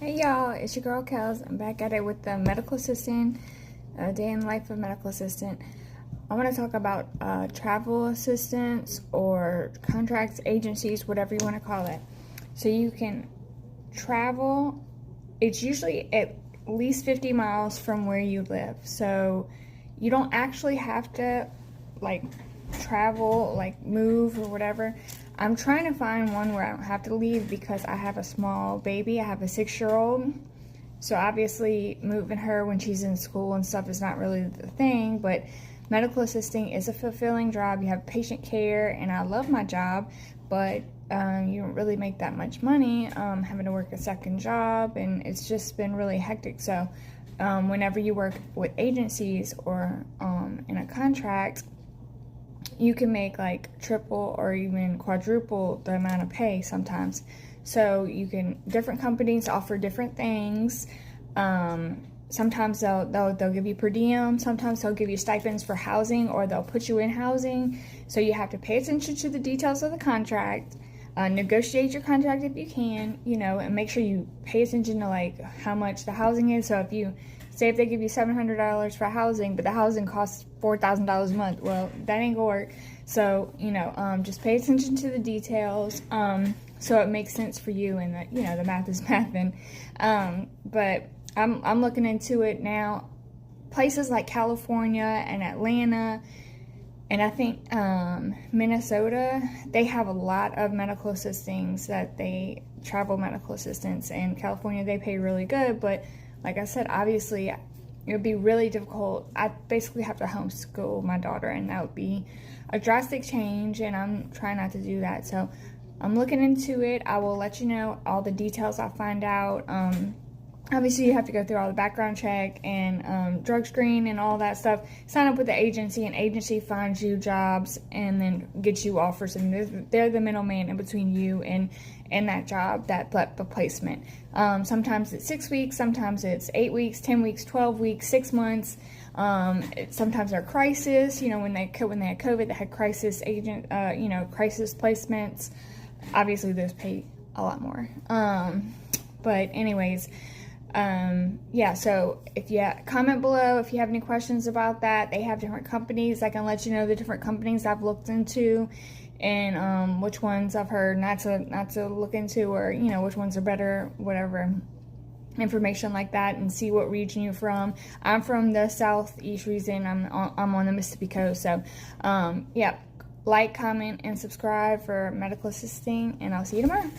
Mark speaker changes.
Speaker 1: Hey y'all, it's your girl Kels. I'm back at it with the medical assistant, day in the life of medical assistant. I want to talk about travel assistants or contracts, agencies, whatever you want to call it. So you can travel, it's usually at least 50 miles from where you live. So you don't actually have to like travel, like move or whatever. I'm trying to find one where I don't have to leave because I have a small baby. I have a 6-year-old. So obviously moving her when she's in school and stuff is not really the thing, but medical assisting is a fulfilling job. You have patient care, and I love my job, but you don't really make that much money having to work a second job, and it's just been really hectic. So whenever you work with agencies or in a contract, you can make like triple or even quadruple the amount of pay sometimes. So you can, different companies offer different things. Sometimes they'll give you per diem. Sometimes they'll give you stipends for housing, or they'll put you in housing. So you have to pay attention to the details of the contract. Negotiate your contract if you can, and make sure you pay attention to like how much the housing is. So if you say if they give you $700 for housing, but the housing costs $4,000 a month, well, that ain't gonna work. So just pay attention to the details, so it makes sense for you, and that the math is mathing. But I'm looking into it now. Places like California and Atlanta, and I think Minnesota, they have a lot of medical assistants that they travel medical assistants. And California, they pay really good, but like I said, obviously it would be really difficult. I basically have to homeschool my daughter, and that would be a drastic change, and I'm trying not to do that. So I'm looking into it. I will let you know all the details I find out. Obviously, you have to go through all the background check and drug screen and all that stuff. Sign up with the agency, and agency finds you jobs and then gets you offers. And they're the middleman in between you and that job, that placement. Sometimes it's 6 weeks, sometimes it's 8 weeks, 10 weeks, 12 weeks, 6 months. Sometimes they're crisis. When they had COVID, they had crisis crisis placements. Obviously, those pay a lot more. But anyways. So if you comment below if you have any questions about that. They have different companies. I can let you know the different companies I've looked into, and which ones I've heard not to look into, or which ones are better, whatever information like that, and see what region you're from. I'm from the southeast region. I'm on the Mississippi coast. So like, comment, and subscribe for medical assisting, and I'll see you tomorrow.